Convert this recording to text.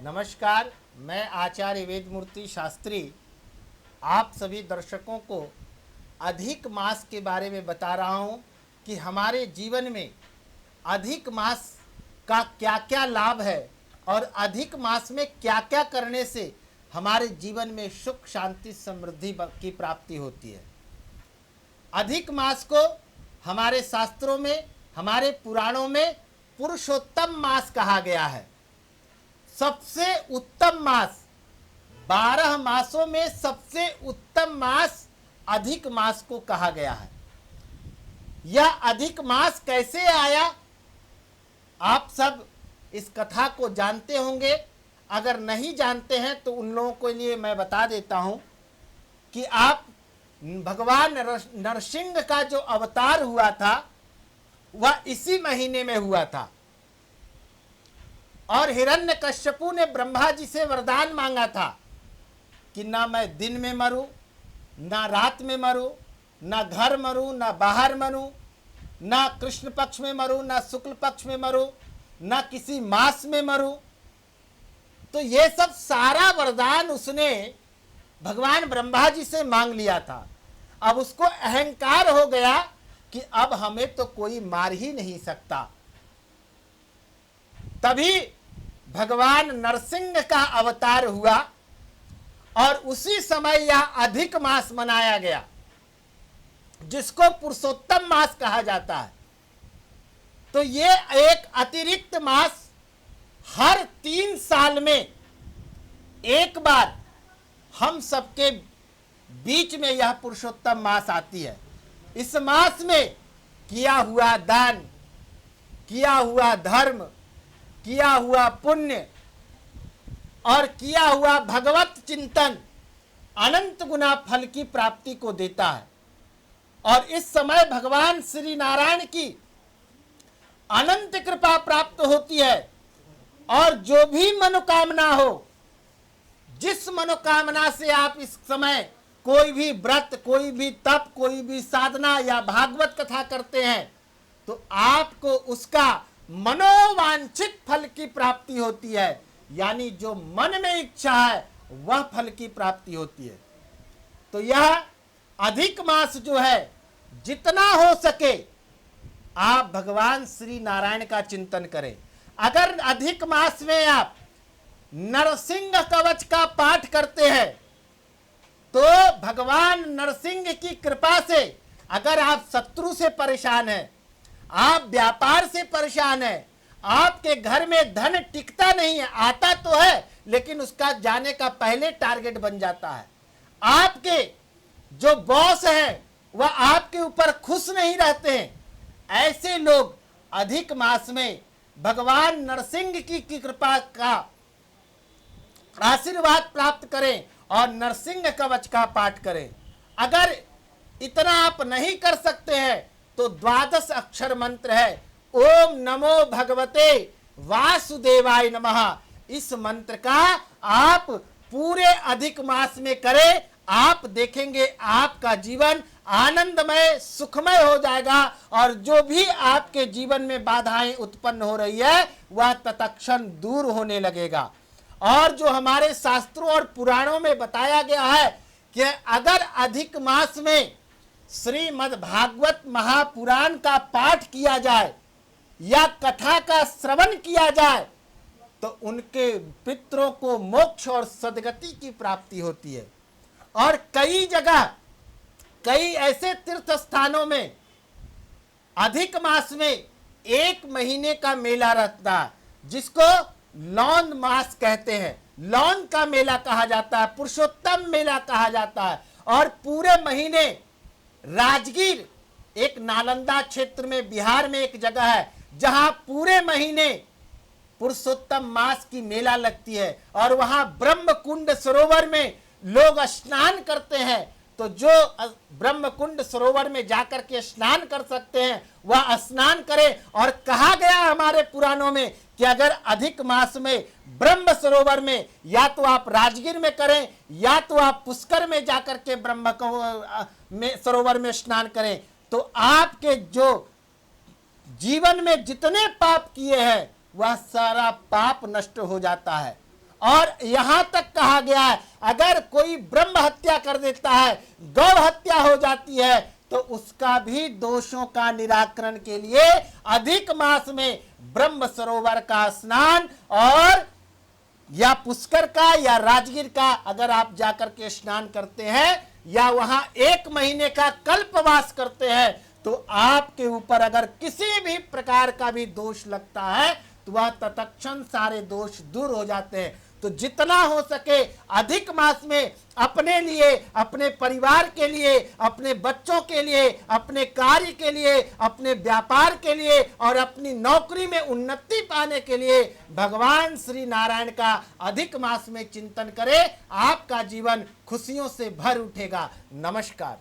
नमस्कार, मैं आचार्य वेदमूर्ति शास्त्री आप सभी दर्शकों को अधिक मास के बारे में बता रहा हूं कि हमारे जीवन में अधिक मास का क्या क्या लाभ है और अधिक मास में क्या क्या करने से हमारे जीवन में सुख शांति समृद्धि की प्राप्ति होती है। अधिक मास को हमारे शास्त्रों में, हमारे पुराणों में पुरुषोत्तम मास कहा गया है। सबसे उत्तम मास, 12 मासों में सबसे उत्तम मास अधिक मास को कहा गया है। यह अधिक मास कैसे आया, आप सब इस कथा को जानते होंगे। अगर नहीं जानते हैं तो उन लोगों के लिए मैं बता देता हूं कि आप भगवान नरसिंह का जो अवतार हुआ था वह इसी महीने में हुआ था। और हिरण्यकश्यपु ने ब्रह्मा जी से वरदान मांगा था कि ना मैं दिन में मरूं, ना रात में मरूं, ना घर मरूं, ना बाहर मरूं, ना कृष्ण पक्ष में मरूं, ना शुक्ल पक्ष में मरूं, ना किसी मास में मरूं। तो ये सब सारा वरदान उसने भगवान ब्रह्मा जी से मांग लिया था। अब उसको अहंकार हो गया कि अब हमें तो कोई मार ही नहीं सकता। तभी भगवान नरसिंह का अवतार हुआ और उसी समय यह अधिक मास मनाया गया, जिसको पुरुषोत्तम मास कहा जाता है। तो ये एक अतिरिक्त मास हर 3 साल में एक बार हम सबके बीच में यह पुरुषोत्तम मास आती है। इस मास में किया हुआ दान, किया हुआ धर्म, किया हुआ पुण्य और किया हुआ भगवत चिंतन अनंत गुना फल की प्राप्ति को देता है। और इस समय भगवान श्री नारायण की अनंत कृपा प्राप्त होती है। और जो भी मनोकामना हो, जिस मनोकामना से आप इस समय कोई भी व्रत, कोई भी तप, कोई भी साधना या भागवत कथा करते हैं, तो आपको उसका मनोवांछित फल की प्राप्ति होती है। यानी जो मन में इच्छा है वह फल की प्राप्ति होती है। तो यह अधिक मास जो है, जितना हो सके आप भगवान श्री नारायण का चिंतन करें। अगर अधिक मास में आप नरसिंह कवच का पाठ करते हैं तो भगवान नरसिंह की कृपा से, अगर आप शत्रु से परेशान हैं, आप व्यापार से परेशान हैं, आपके घर में धन टिकता नहीं है, आता तो है लेकिन उसका जाने का पहले टारगेट बन जाता है, आपके जो बॉस है वह आपके ऊपर खुश नहीं रहते हैं, ऐसे लोग अधिक मास में भगवान नरसिंह की कृपा का आशीर्वाद प्राप्त करें और नरसिंह कवच का पाठ करें। अगर इतना आप नहीं कर सकते हैं तो 12 अक्षर मंत्र है, ओम नमो भगवते वासुदेवाय नमः। इस मंत्र का आप पूरे अधिक मास में करें, आप देखेंगे आपका जीवन आनंदमय सुखमय हो जाएगा और जो भी आपके जीवन में बाधाएं उत्पन्न हो रही है वह तत्क्षण दूर होने लगेगा। और जो हमारे शास्त्रों और पुराणों में बताया गया है कि अगर अधिक मास में श्रीमद् भागवत महापुराण का पाठ किया जाए या कथा का श्रवण किया जाए तो उनके पितरों को मोक्ष और सद्गति की प्राप्ति होती है। और कई जगह, कई ऐसे तीर्थ स्थानों में अधिक मास में 1 महीने का मेला रहता है, जिसको लौन मास कहते हैं। लौन का मेला कहा जाता है, पुरुषोत्तम मेला कहा जाता है। और पूरे महीने राजगीर, एक नालंदा क्षेत्र में बिहार में एक जगह है जहां पूरे महीने पुरुषोत्तम मास की मेला लगती है और वहां ब्रह्म कुंड सरोवर में लोग स्नान करते हैं। तो जो ब्रह्म कुंड सरोवर में जाकर के स्नान कर सकते हैं वह स्नान करें। और कहा गया हमारे पुराणों में कि अगर अधिक मास में ब्रह्म सरोवर में, या तो आप राजगीर में करें या तो आप पुष्कर में जाकर के ब्रह्म सरोवर में स्नान करें, तो आपके जो जीवन में जितने पाप किए हैं वह सारा पाप नष्ट हो जाता है और यहां तक कहा गया है अगर कोई ब्रह्म हत्या कर देता है, गौ हत्या हो जाती है, तो उसका भी दोषों का निराकरण के लिए अधिक मास में ब्रह्म सरोवर का स्नान और या पुष्कर का या राजगीर का अगर आप जाकर के स्नान करते हैं या वहां 1 महीने का कल्पवास करते हैं, तो आपके ऊपर अगर किसी भी प्रकार का भी दोष लगता है तो वह तत्क्षण सारे दोष दूर हो जाते हैं। तो जितना हो सके अधिक मास में अपने लिए, अपने परिवार के लिए, अपने बच्चों के लिए, अपने कार्य के लिए, अपने व्यापार के लिए और अपनी नौकरी में उन्नति पाने के लिए भगवान श्री नारायण का अधिक मास में चिंतन करें। आपका जीवन खुशियों से भर उठेगा। नमस्कार।